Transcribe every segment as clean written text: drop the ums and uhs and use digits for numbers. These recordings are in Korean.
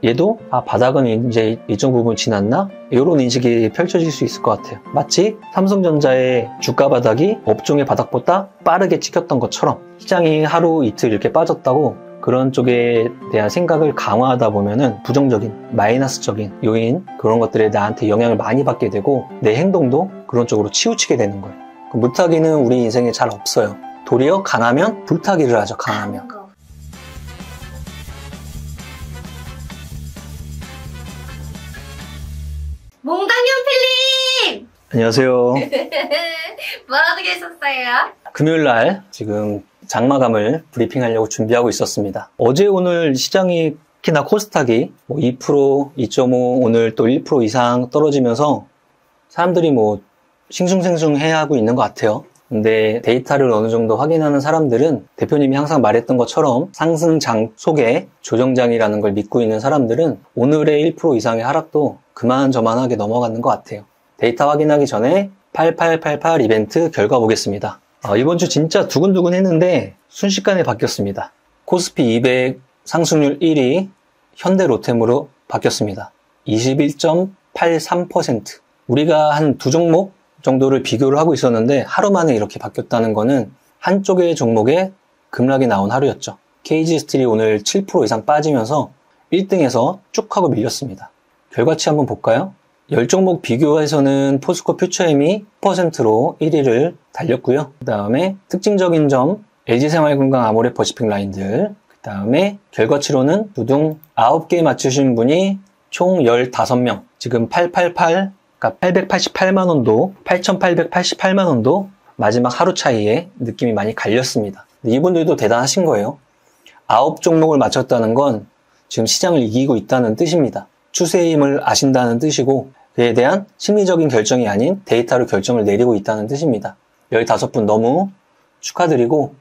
얘도 바닥은 이제 일정 부분 지났나? 이런 인식이 펼쳐질 수 있을 것 같아요. 마치 삼성전자의 주가 바닥이 업종의 바닥보다 빠르게 찍혔던 것처럼 시장이 하루 이틀 이렇게 빠졌다고 그런 쪽에 대한 생각을 강화하다 보면은 부정적인, 마이너스적인 요인, 그런 것들에 나한테 영향을 많이 받게 되고 내 행동도 그런 쪽으로 치우치게 되는 거예요. 물타기는 우리 인생에 잘 없어요. 도리어 강하면 불타기를 하죠. 강하면. 몽당년 필님! 안녕하세요. 뭐하고 계셨어요? 금요일날 지금 장마감을 브리핑하려고 준비하고 있었습니다. 어제 오늘 시장이 특히나 코스닥이 2%, 2.5, 오늘 또 1% 이상 떨어지면서 사람들이 싱숭생숭해 하고 있는 것 같아요. 근데 데이터를 어느 정도 확인하는 사람들은 대표님이 항상 말했던 것처럼 상승장 속에 조정장이라는 걸 믿고 있는 사람들은 오늘의 1% 이상의 하락도 그만저만하게 넘어가는 것 같아요. 데이터 확인하기 전에 8888 이벤트 결과 보겠습니다. 이번 주 진짜 두근두근 했는데 순식간에 바뀌었습니다. 코스피 200 상승률 1위 현대로템으로 바뀌었습니다. 21.83%. 우리가 한 두 종목 정도를 비교를 하고 있었는데 하루 만에 이렇게 바뀌었다는 거는 한쪽의 종목에 급락이 나온 하루였죠. KG스틸이 오늘 7% 이상 빠지면서 1등에서 쭉 하고 밀렸습니다. 결과치 한번 볼까요? 10종목 비교해서는 포스코 퓨처엠이 10%로 1위를 달렸고요. 그 다음에 특징적인 점 LG생활건강 아모레퍼시픽 라인들, 그 다음에 결과치로는 두둥 9개 맞추신 분이 총 15명, 지금 888, 그러니까 888만원도, 8888만원도 마지막 하루 차이에 느낌이 많이 갈렸습니다. 이분들도 대단하신 거예요. 9종목을 맞췄다는 건 지금 시장을 이기고 있다는 뜻입니다. 추세의 힘을 아신다는 뜻이고 그에 대한 심리적인 결정이 아닌 데이터로 결정을 내리고 있다는 뜻입니다. 15분 너무 축하드리고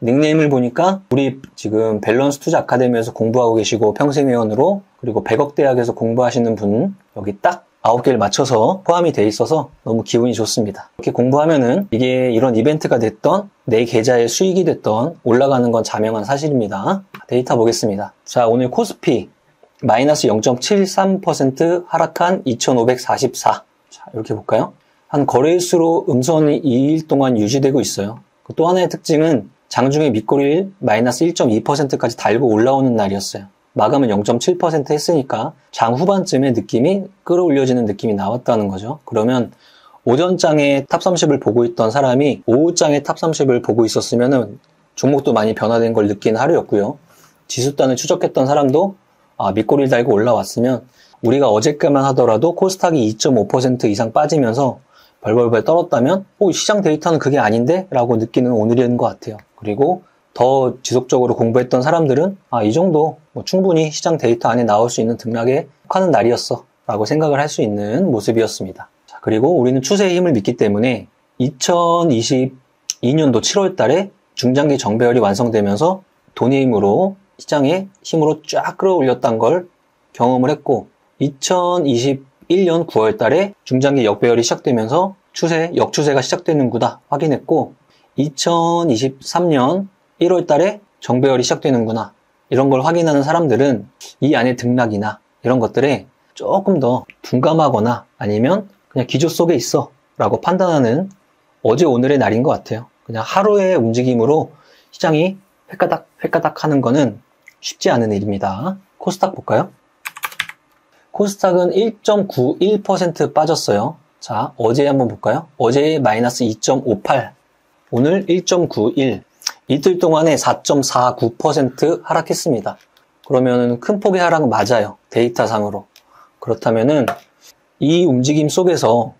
닉네임을 보니까 우리 지금 밸런스 투자 아카데미에서 공부하고 계시고 평생회원으로 그리고 100억 대학에서 공부하시는 분 여기 딱 9개를 맞춰서 포함이 돼 있어서 너무 기분이 좋습니다. 이렇게 공부하면은 이게 이런 이벤트가 됐던 내 계좌의 수익이 됐던 올라가는 건 자명한 사실입니다. 데이터 보겠습니다. 자, 오늘 코스피 마이너스 0.73% 하락한 2544. 자, 이렇게 볼까요? 한 거래일수로 음선이 2일 동안 유지되고 있어요. 또 하나의 특징은 장중에 밑거래일 마이너스 1.2%까지 달고 올라오는 날이었어요. 마감은 0.7% 했으니까 장 후반쯤에 느낌이 끌어올려지는 느낌이 나왔다는 거죠. 그러면 오전장에 탑30을 보고 있던 사람이 오후장에 탑30을 보고 있었으면 종목도 많이 변화된 걸 느낀 하루였고요. 지수단을 추적했던 사람도 밑꼬리를 달고 올라왔으면 우리가 어저께만 하더라도 코스닥이 2.5% 이상 빠지면서 벌벌벌 떨었다면 시장 데이터는 그게 아닌데? 라고 느끼는 오늘인 것 같아요. 그리고 더 지속적으로 공부했던 사람들은 이 정도 충분히 시장 데이터 안에 나올 수 있는 등락에 속하는 날이었어 라고 생각을 할 수 있는 모습이었습니다. 자, 그리고 우리는 추세의 힘을 믿기 때문에 2022년도 7월 달에 중장기 정배열이 완성되면서 돈의 힘으로 시장의 힘으로 쫙 끌어올렸던 걸 경험을 했고 2021년 9월 달에 중장기 역배열이 시작되면서 역추세가 시작되는구나 확인했고 2023년 1월 달에 정배열이 시작되는구나 이런 걸 확인하는 사람들은 이 안에 등락이나 이런 것들에 조금 더 둔감하거나 아니면 그냥 기조 속에 있어 라고 판단하는 어제 오늘의 날인 것 같아요. 그냥 하루의 움직임으로 시장이 획가닥 하는 거는 쉽지 않은 일입니다. 코스닥 볼까요? 코스닥은 1.91% 빠졌어요. 자, 어제 한번 볼까요? 어제 마이너스 2.58, 오늘 1.91, 이틀 동안에 4.49% 하락했습니다. 그러면 큰 폭의 하락 맞아요. 데이터상으로. 그렇다면은 이 움직임 속에서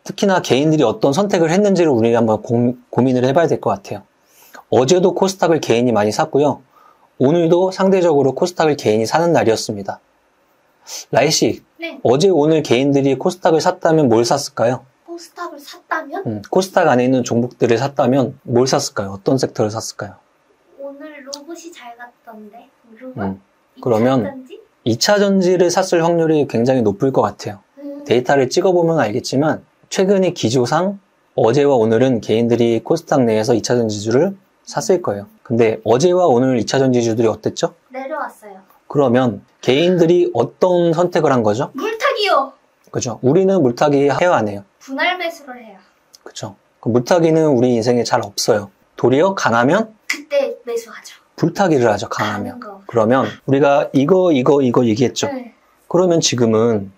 특히나 개인들이 어떤 선택을 했는지를 우리가 한번 고민을 해봐야 될 것 같아요. 어제도 코스닥을 개인이 많이 샀고요. 오늘도 상대적으로 코스닥을 개인이 사는 날이었습니다. 라이씨, 네. 어제 오늘 개인들이 코스닥을 샀다면 뭘 샀을까요? 코스닥을 샀다면? 코스닥 안에 있는 종목들을 샀다면 뭘 샀을까요? 어떤 섹터를 샀을까요? 오늘 로봇이 잘 갔던데? 로봇? 그러면 2차 전지를 샀을 확률이 굉장히 높을 것 같아요. 데이터를 찍어보면 알겠지만 최근의 기조상 어제와 오늘은 개인들이 코스닥 내에서 2차 전지주를 샀을 거예요. 근데 어제와 오늘 2차 전지주들이 어땠죠? 내려왔어요. 그러면 개인들이 어떤 선택을 한 거죠? 물타기요. 그죠? 우리는 물타기 해요, 안 해요? 분할 매수를 해요. 그죠? 물타기는 우리 인생에 잘 없어요. 도리어 강하면 그때 매수하죠. 불타기를 하죠, 강하면. 가는 거. 그러면 우리가 이거 얘기했죠. 네. 그러면 지금은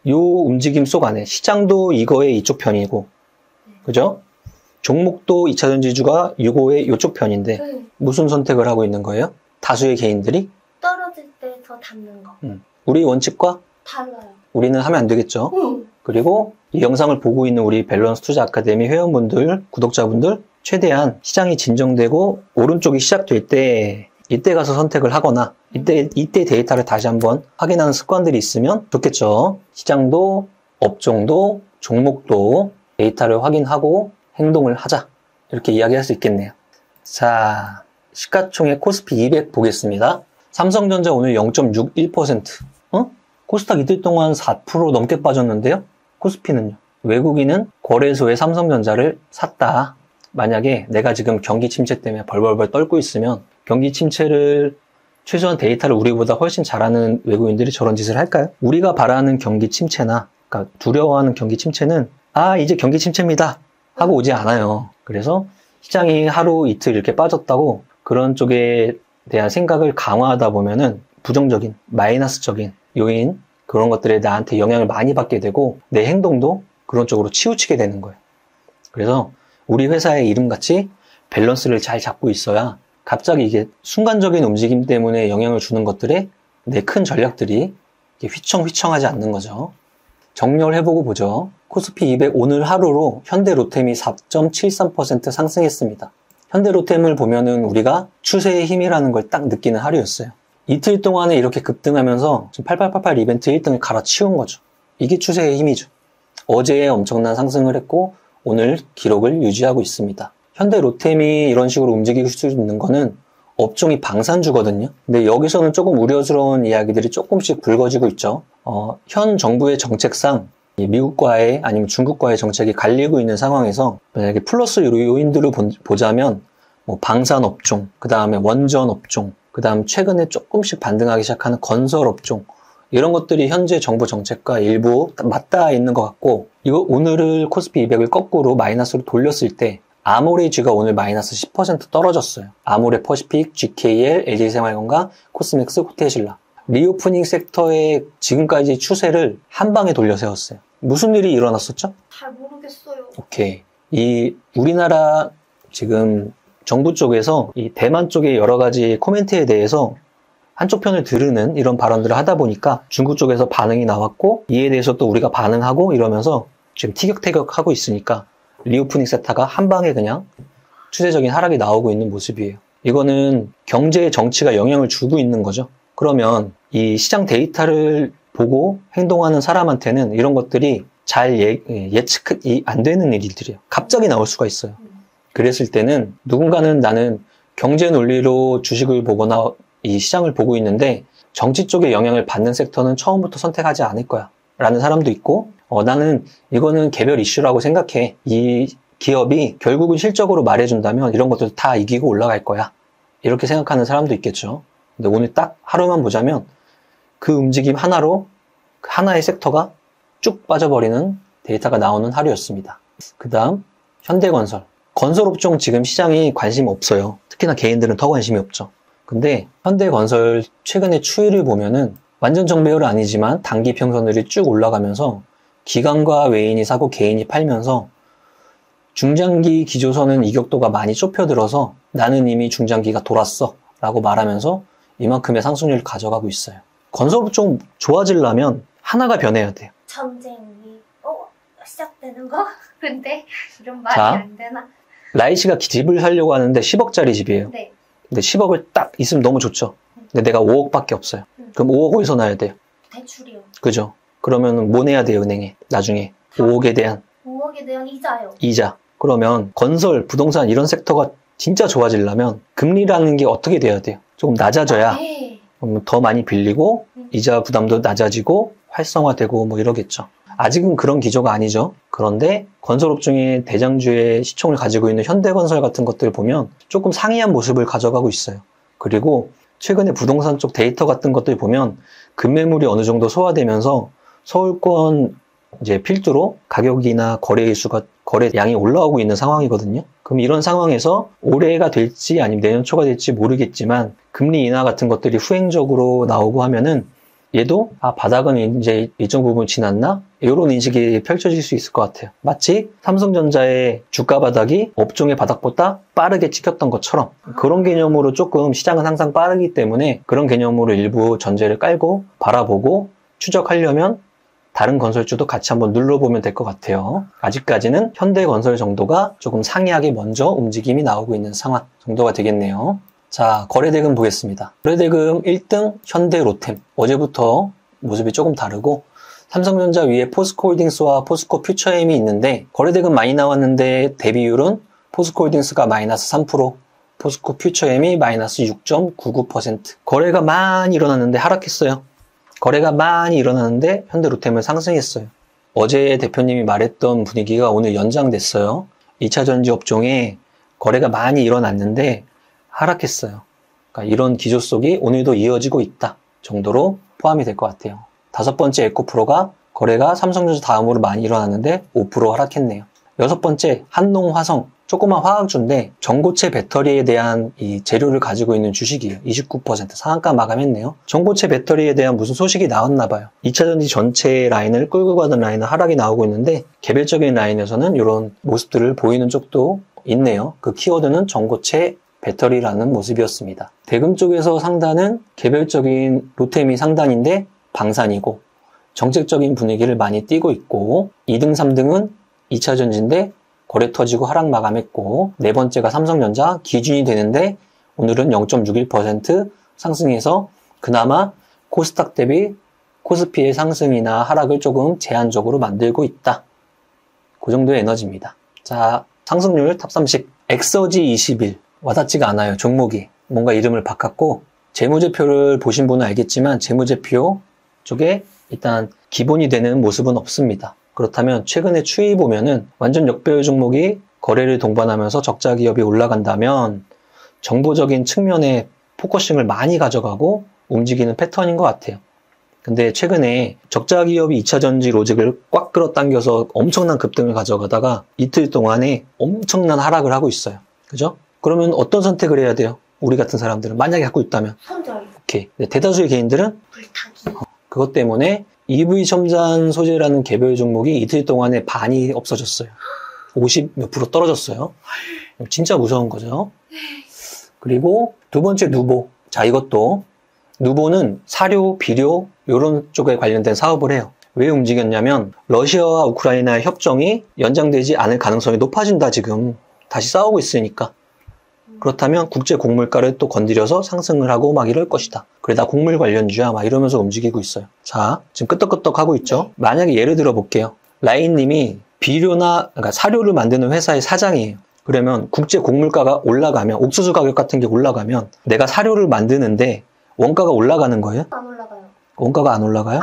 요 움직임 속 안에 시장도 이거의 이쪽 편이고, 그죠? 종목도 2차전지주가 이거의 이쪽 편인데 네. 무슨 선택을 하고 있는 거예요? 다수의 개인들이 떨어질 때 더 담는 거. 우리 원칙과 달라요. 우리는 하면 안 되겠죠. 그리고 이 영상을 보고 있는 우리 밸런스 투자 아카데미 회원분들, 구독자분들 최대한 시장이 진정되고 오른쪽이 시작될 때 이때 가서 선택을 하거나 이때 데이터를 다시 한번 확인하는 습관들이 있으면 좋겠죠. 시장도 업종도 종목도 데이터를 확인하고 행동을 하자. 이렇게 이야기할 수 있겠네요. 자, 시가총액 코스피 200 보겠습니다. 삼성전자 오늘 0.61%. 코스닥 이틀 동안 4% 넘게 빠졌는데요. 코스피는요. 외국인은 거래소에 삼성전자를 샀다. 만약에 내가 지금 경기 침체 때문에 벌벌벌 떨고 있으면 경기 침체를 최소한 데이터를 우리보다 훨씬 잘하는 외국인들이 저런 짓을 할까요? 우리가 바라는 경기 침체나 그러니까 두려워하는 경기 침체는 이제 경기 침체입니다 하고 오지 않아요. 그래서 시장이 하루 이틀 이렇게 빠졌다고 그런 쪽에 대한 생각을 강화하다 보면은 부정적인, 마이너스적인 요인 그런 것들에 나한테 영향을 많이 받게 되고 내 행동도 그런 쪽으로 치우치게 되는 거예요. 그래서 우리 회사의 이름같이 밸런스를 잘 잡고 있어야 갑자기 이게 순간적인 움직임 때문에 영향을 주는 것들에 내 큰 전략들이 휘청휘청하지 않는 거죠. 정렬해보고 보죠. 코스피 200 오늘 하루로 현대로템이 4.73% 상승했습니다. 현대로템을 보면은 우리가 추세의 힘이라는 걸 딱 느끼는 하루였어요. 이틀 동안에 이렇게 급등하면서 지금 8888 이벤트 1등을 갈아치운 거죠. 이게 추세의 힘이죠. 어제 엄청난 상승을 했고 오늘 기록을 유지하고 있습니다. 현대로템이 이런 식으로 움직일 수 있는 거는 업종이 방산주거든요. 근데 여기서는 조금 우려스러운 이야기들이 조금씩 불거지고 있죠. 현 정부의 정책상 미국과의 아니면 중국과의 정책이 갈리고 있는 상황에서 만약에 플러스 요인들을 보자면 방산업종, 그 다음에 원전업종, 그 다음 최근에 조금씩 반등하기 시작하는 건설업종 이런 것들이 현재 정부 정책과 일부 맞닿아 있는 것 같고 이거 오늘을 코스피 200을 거꾸로 마이너스로 돌렸을 때 아모레이지가 오늘 마이너스 10% 떨어졌어요. 아모레 퍼시픽, GKL, LG생활건강, 코스맥스, 호텔신라 리오프닝 섹터의 지금까지 추세를 한 방에 돌려 세웠어요. 무슨 일이 일어났었죠? 잘 모르겠어요. 오케이. 이 우리나라 지금 정부 쪽에서 이 대만 쪽의 여러 가지 코멘트에 대해서 한쪽 편을 들으는 이런 발언들을 하다 보니까 중국 쪽에서 반응이 나왔고 이에 대해서 또 우리가 반응하고 이러면서 지금 티격태격하고 있으니까 리오프닝 섹터가 한 방에 그냥 추세적인 하락이 나오고 있는 모습이에요. 이거는 경제 정치가 영향을 주고 있는 거죠. 그러면 이 시장 데이터를 보고 행동하는 사람한테는 이런 것들이 잘 예측이 안 되는 일들이에요. 갑자기 나올 수가 있어요. 그랬을 때는 누군가는 나는 경제 논리로 주식을 보거나 이 시장을 보고 있는데 정치 쪽에 영향을 받는 섹터는 처음부터 선택하지 않을 거야 라는 사람도 있고 나는 이거는 개별 이슈라고 생각해. 이 기업이 결국은 실적으로 말해준다면 이런 것들 다 이기고 올라갈 거야. 이렇게 생각하는 사람도 있겠죠. 근데 오늘 딱 하루만 보자면 그 움직임 하나로 하나의 섹터가 쭉 빠져버리는 데이터가 나오는 하루였습니다. 그 다음 현대건설. 건설업종 지금 시장이 관심 없어요. 특히나 개인들은 더 관심이 없죠. 근데 현대건설 최근의 추이를 보면은 완전 정배열은 아니지만 단기 평선들이 쭉 올라가면서 기관과 외인이 사고 개인이 팔면서 중장기 기조선은 이격도가 많이 좁혀들어서 나는 이미 중장기가 돌았어 라고 말하면서 이만큼의 상승률을 가져가고 있어요. 건설업종 좋아지려면 하나가 변해야 돼요. 전쟁이 시작되는 거? 근데 이런 말이 자, 안 되나? 라이씨가 집을 사려고 하는데 10억짜리 집이에요. 네. 근데 10억을 딱 있으면 너무 좋죠. 근데 내가 5억밖에 없어요. 그럼 5억 어디서 놔야 돼요? 대출이요. 그죠? 그러면 뭐 내야 돼요, 은행에? 나중에. 5억에 대한 5억에 대한 이자요. 이자. 그러면 건설, 부동산 이런 섹터가 진짜 좋아지려면 금리라는 게 어떻게 돼야 돼요? 조금 낮아져야 네. 더 많이 빌리고 이자 부담도 낮아지고 활성화되고 뭐 이러겠죠. 아직은 그런 기조가 아니죠. 그런데 건설업종의 대장주의 시총을 가지고 있는 현대건설 같은 것들 보면 조금 상이한 모습을 가져가고 있어요. 그리고 최근에 부동산 쪽 데이터 같은 것들 보면 급매물이 어느 정도 소화되면서 서울권 이제 필두로 가격이나 거래량이 올라오고 있는 상황이거든요. 그럼 이런 상황에서 올해가 될지 아니면 내년 초가 될지 모르겠지만 금리 인하 같은 것들이 후행적으로 나오고 하면은 얘도 바닥은 이제 일정 부분 지났나? 이런 인식이 펼쳐질 수 있을 것 같아요. 마치 삼성전자의 주가 바닥이 업종의 바닥보다 빠르게 찍혔던 것처럼 그런 개념으로 조금 시장은 항상 빠르기 때문에 그런 개념으로 일부 전제를 깔고 바라보고 추적하려면 다른 건설주도 같이 한번 눌러보면 될 것 같아요. 아직까지는 현대건설 정도가 조금 상이하게 먼저 움직임이 나오고 있는 상황 정도가 되겠네요. 자, 거래대금 보겠습니다. 거래대금 1등 현대로템. 어제부터 모습이 조금 다르고 삼성전자 위에 포스코홀딩스와 포스코 퓨처엠이 있는데 거래대금 많이 나왔는데 대비율은 포스코홀딩스가 마이너스 3%, 포스코 퓨처엠이 마이너스 6.99%. 거래가 많이 일어났는데 하락했어요. 거래가 많이 일어났는데 현대로템은 상승했어요. 어제 대표님이 말했던 분위기가 오늘 연장됐어요. 2차전지 업종에 거래가 많이 일어났는데 하락했어요. 그러니까 이런 기조 속이 오늘도 이어지고 있다 정도로 포함이 될 것 같아요. 다섯 번째 에코프로가 거래가 삼성전자 다음으로 많이 일어났는데 5% 하락했네요. 여섯 번째 한농화성, 조그만 화학주인데 전고체 배터리에 대한 이 재료를 가지고 있는 주식이에요. 29% 상한가 마감했네요. 전고체 배터리에 대한 무슨 소식이 나왔나 봐요. 2차전지 전체 라인을 끌고 가는 라인은 하락이 나오고 있는데 개별적인 라인에서는 이런 모습들을 보이는 쪽도 있네요. 그 키워드는 전고체 배터리라는 모습이었습니다. 대금 쪽에서 상단은 개별적인 로템이 상단인데 방산이고 정책적인 분위기를 많이 띠고 있고 2등, 3등은 2차전지인데 거래 터지고 하락 마감했고 네 번째가 삼성전자 기준이 되는데 오늘은 0.61% 상승해서 그나마 코스닥 대비 코스피의 상승이나 하락을 조금 제한적으로 만들고 있다. 그 정도의 에너지입니다. 자, 상승률 탑 30. 엑서지 21. 와닿지가 않아요. 종목이. 뭔가 이름을 바꿨고 재무제표를 보신 분은 알겠지만 재무제표 쪽에 일단 기본이 되는 모습은 없습니다. 그렇다면 최근에 추이 보면은 완전 역배열 종목이 거래를 동반하면서 적자 기업이 올라간다면 정보적인 측면에 포커싱을 많이 가져가고 움직이는 패턴인 것 같아요. 근데 최근에 적자 기업이 2차전지 로직을 꽉 끌어당겨서 엄청난 급등을 가져가다가 이틀 동안에 엄청난 하락을 하고 있어요. 그죠? 그러면 어떤 선택을 해야 돼요? 우리 같은 사람들은 만약에 갖고 있다면 손절. 오케이. 대다수의 개인들은 불타기. 그것 때문에 EV 첨단 소재라는 개별 종목이 이틀 동안에 반이 없어졌어요. 50 몇 프로 떨어졌어요. 진짜 무서운 거죠. 그리고 두 번째 누보. 자, 이것도 누보는 사료, 비료 이런 쪽에 관련된 사업을 해요. 왜 움직였냐면 러시아와 우크라이나의 협정이 연장되지 않을 가능성이 높아진다. 지금 다시 싸우고 있으니까. 그렇다면 국제 곡물가를 또 건드려서 상승을 하고 막 이럴 것이다. 그래 나 곡물 관련주야 막 이러면서 움직이고 있어요. 자, 지금 끄떡끄떡 하고 있죠. 만약에 예를 들어 볼게요. 라인님이 비료나 그러니까 사료를 만드는 회사의 사장이에요. 그러면 국제 곡물가가 올라가면 옥수수 가격 같은 게 올라가면 내가 사료를 만드는데 원가가 올라가는 거예요? 안 올라가요. 원가가 안 올라가요?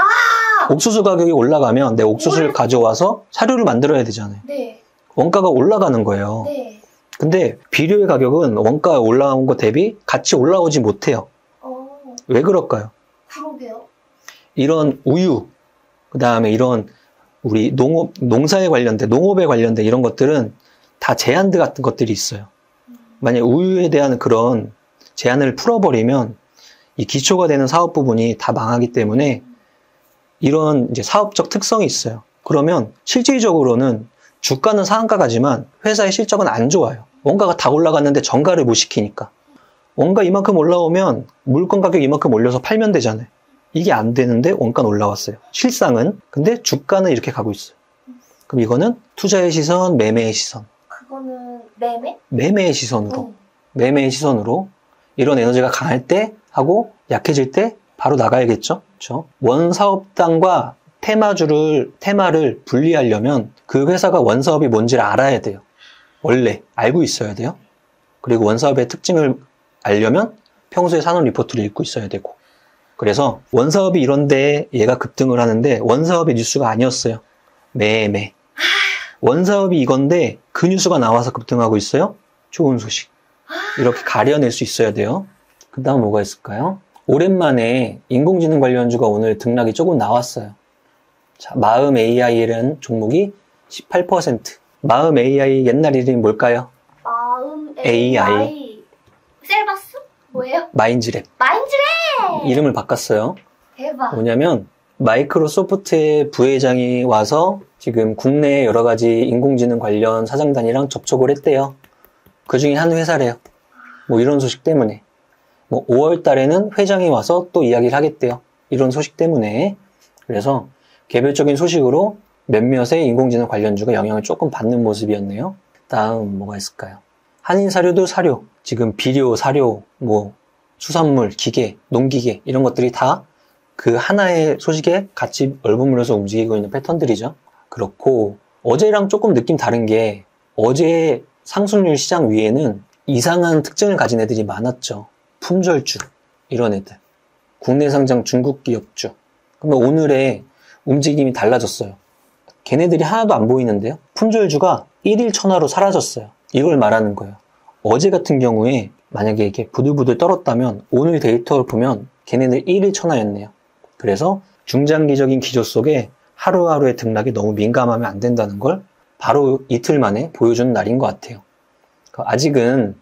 옥수수 가격이 올라가면 내 옥수수를 가져와서 사료를 만들어야 되잖아요. 네. 원가가 올라가는 거예요. 네. 근데 비료의 가격은 원가가 올라온 것 대비 같이 올라오지 못해요. 왜 그럴까요? 그러게요. 이런 우유, 그 다음에 이런 우리 농사에 관련된, 농업에 관련된 이런 것들은 다 제한드 같은 것들이 있어요. 만약 우유에 대한 그런 제한을 풀어버리면 이 기초가 되는 사업 부분이 다 망하기 때문에 이런 이제 사업적 특성이 있어요. 그러면 실질적으로는 주가는 상한가 가지만 회사의 실적은 안 좋아요. 원가가 다 올라갔는데 정가를 못 시키니까. 원가 이만큼 올라오면 물건 가격 이만큼 올려서 팔면 되잖아요. 이게 안 되는데 원가는 올라왔어요. 실상은. 근데 주가는 이렇게 가고 있어요. 그럼 이거는 투자의 시선, 매매의 시선. 그거는 매매? 매매의 시선으로. 매매의 시선으로 이런 에너지가 강할 때 하고 약해질 때 바로 나가야겠죠. 그렇죠? 원사업당과 테마를 분리하려면 그 회사가 원사업이 뭔지를 알아야 돼요. 원래 알고 있어야 돼요. 그리고 원사업의 특징을 알려면 평소에 산업 리포트를 읽고 있어야 되고. 그래서 원사업이 이런데 얘가 급등을 하는데 원사업의 뉴스가 아니었어요. 매매. 원사업이 이건데 그 뉴스가 나와서 급등하고 있어요. 좋은 소식. 이렇게 가려낼 수 있어야 돼요. 그 다음 뭐가 있을까요? 오랜만에 인공지능 관련주가 오늘 등락이 조금 나왔어요. 자, 마음 AI라는 종목이 18%. 마음 AI 옛날 이름이 뭘까요? 마음 AI. 셀바스? 뭐예요? 마인즈랩. 마인즈랩! 이름을 바꿨어요. 대박. 뭐냐면 마이크로소프트의 부회장이 와서 지금 국내 여러 가지 인공지능 관련 사장단이랑 접촉을 했대요. 그 중에 한 회사래요. 뭐 이런 소식 때문에. 뭐 5월 달에는 회장이 와서 또 이야기를 하겠대요. 이런 소식 때문에. 그래서 개별적인 소식으로 몇몇의 인공지능 관련주가 영향을 조금 받는 모습이었네요. 다음 뭐가 있을까요? 한인사료도 사료, 지금 비료, 사료, 뭐 수산물, 기계, 농기계 이런 것들이 다 그 하나의 소식에 같이 얼버무려서 움직이고 있는 패턴들이죠. 그렇고 어제랑 조금 느낌 다른 게 어제 상승률 시장 위에는 이상한 특징을 가진 애들이 많았죠. 품절주 이런 애들, 국내 상장 중국 기업주. 그러면 오늘의 움직임이 달라졌어요. 걔네들이 하나도 안 보이는데요. 품절주가 1일 천하로 사라졌어요. 이걸 말하는 거예요. 어제 같은 경우에 만약에 이렇게 부들부들 떨었다면 오늘 데이터를 보면 걔네들 1일 천하였네요. 그래서 중장기적인 기조 속에 하루하루의 등락에 너무 민감하면 안 된다는 걸 바로 이틀 만에 보여주는 날인 것 같아요. 아직은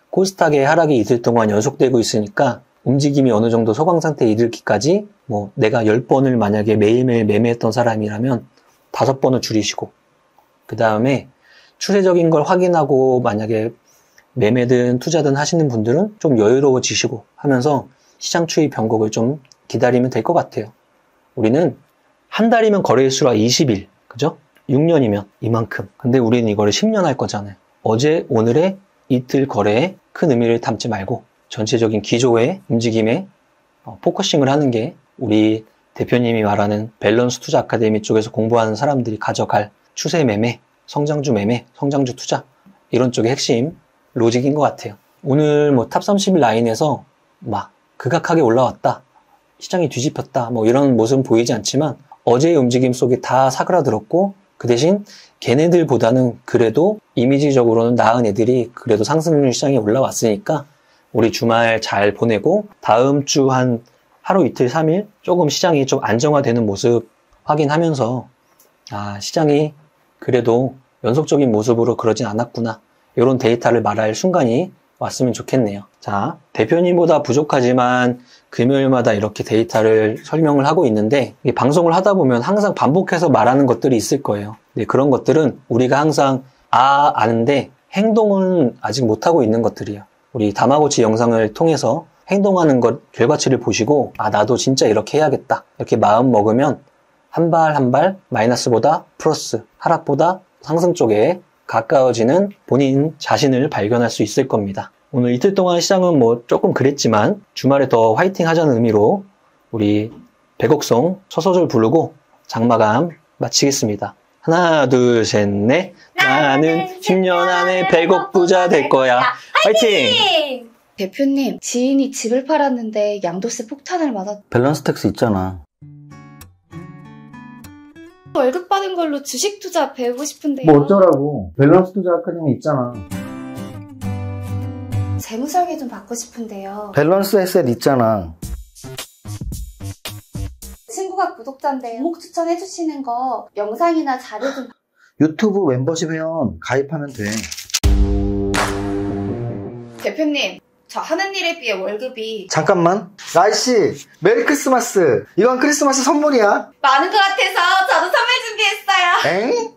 코스닥의 하락이 이틀 동안 연속되고 있으니까 움직임이 어느 정도 소강 상태에 이르기까지 뭐 내가 10번을 만약에 매일매일 매매했던 사람이라면 5번을 줄이시고 그 다음에 추세적인 걸 확인하고 만약에 매매든 투자든 하시는 분들은 좀 여유로워지시고 하면서 시장 추이 변곡을 좀 기다리면 될 것 같아요. 우리는 한 달이면 거래일수가 20일, 그죠? 6년이면 이만큼. 근데 우리는 이거를 10년 할 거잖아요. 어제, 오늘의 이틀 거래에 큰 의미를 담지 말고 전체적인 기조의 움직임에 포커싱을 하는 게 우리 대표님이 말하는 밸런스 투자 아카데미 쪽에서 공부하는 사람들이 가져갈 추세 매매, 성장주 매매, 성장주 투자 이런 쪽의 핵심 로직인 것 같아요. 오늘 뭐 탑 30일 라인에서 막 극악하게 올라왔다. 시장이 뒤집혔다. 뭐 이런 모습은 보이지 않지만 어제의 움직임 속에 다 사그라들었고 그 대신 걔네들보다는 그래도 이미지적으로는 나은 애들이 그래도 상승률 시장에 올라왔으니까 우리 주말 잘 보내고 다음 주 한 하루 이틀 3일 조금 시장이 좀 안정화되는 모습 확인하면서 시장이 그래도 연속적인 모습으로 그러진 않았구나. 이런 데이터를 말할 순간이 왔으면 좋겠네요. 자, 대표님보다 부족하지만 금요일마다 이렇게 데이터를 설명을 하고 있는데 방송을 하다 보면 항상 반복해서 말하는 것들이 있을 거예요. 근데 그런 것들은 우리가 항상 아는데 행동은 아직 못하고 있는 것들이에요. 우리 다마고치 영상을 통해서 행동하는 것 결과치를 보시고 나도 진짜 이렇게 해야겠다. 이렇게 마음 먹으면 한 발 한 발 마이너스보다 플러스, 하락보다 상승 쪽에 가까워지는 본인 자신을 발견할 수 있을 겁니다. 오늘 이틀 동안 시장은 뭐 조금 그랬지만 주말에 더 화이팅 하자는 의미로 우리 백옥송 첫 소절 부르고 장마감 마치겠습니다. 하나, 둘, 셋, 넷. 나는 10년 안에 100억 부자 될 거야. 화이팅! 대표님, 지인이 집을 팔았는데 양도세 폭탄을 맞았... 밸런스 텍스 있잖아. 월급 받은 걸로 주식 투자 배우고 싶은데요. 뭐 어쩌라고. 밸런스 투자 아카데미 있잖아. 재무설계 좀 받고 싶은데요. 밸런스 에셋 있잖아. 친구가 구독자인데 종목 추천해주시는 거 영상이나 자료 좀... 유튜브 멤버십 회원 가입하면 돼. 대표님, 저 하는 일에 비해 월급이 잠깐만. 나이씨, 메리 크리스마스. 이건 크리스마스 선물이야. 많은 것 같아서 저도 선물 준비했어요. 엥?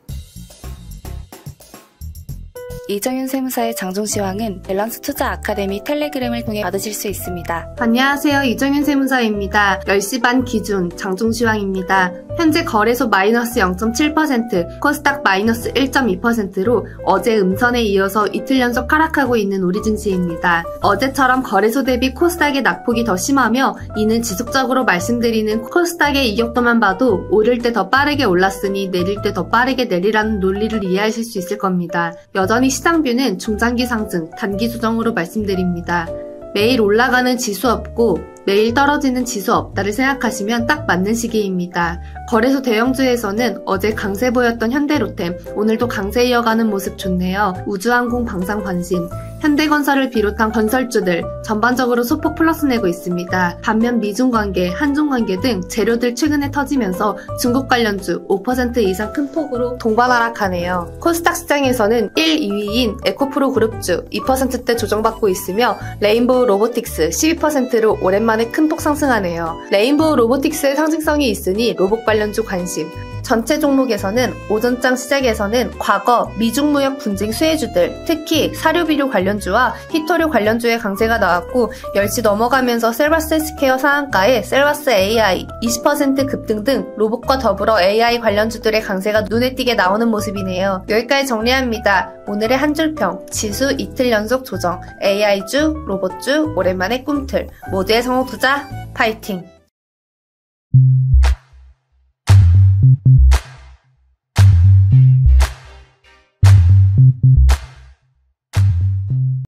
이정윤 세무사의 장종시황은 밸런스 투자 아카데미 텔레그램을 통해 받으실 수 있습니다. 안녕하세요. 이정윤 세무사입니다. 10시 반 기준 장종시황입니다. 현재 거래소 마이너스 0.7%, 코스닥 마이너스 1.2%로 어제 음선에 이어서 이틀 연속 하락하고 있는 우리 증시입니다. 어제처럼 거래소 대비 코스닥의 낙폭이 더 심하며 이는 지속적으로 말씀드리는 코스닥의 이격도만 봐도 오를 때 더 빠르게 올랐으니 내릴 때 더 빠르게 내리라는 논리를 이해하실 수 있을 겁니다. 여전히 시장뷰는 중장기 상승, 단기 조정으로 말씀드립니다. 매일 올라가는 지수 없고 매일 떨어지는 지수 없다를 생각하시면 딱 맞는 시기입니다. 거래소 대형주에서는 어제 강세 보였던 현대로템, 오늘도 강세 이어가는 모습 좋네요. 우주항공 방산 관심, 현대건설을 비롯한 건설주들 전반적으로 소폭 플러스 내고 있습니다. 반면 미중관계, 한중관계 등 재료들 최근에 터지면서 중국 관련주 5% 이상 큰 폭으로 동반 하락하네요. 코스닥 시장에서는 1, 2위인 에코프로 그룹주 2%대 조정받고 있으며 레인보우 로보틱스 12%로 오랜만에 큰 폭 상승하네요. 레인보우 로보틱스의 상징성이 있으니 로봇 관련주 관심. 전체 종목에서는 오전장 시작에서는 과거 미중무역 분쟁 수혜주들, 특히 사료비료 관련주와 히토류 관련주의 강세가 나왔고 10시 넘어가면서 셀바스 헬스케어 상한가에 셀바스 AI 20% 급등 등 로봇과 더불어 AI 관련주들의 강세가 눈에 띄게 나오는 모습이네요. 여기까지 정리합니다. 오늘의 한 줄평, 지수 이틀 연속 조정, AI주, 로봇주, 오랜만에 꿈틀, 모두의 성공투자 파이팅!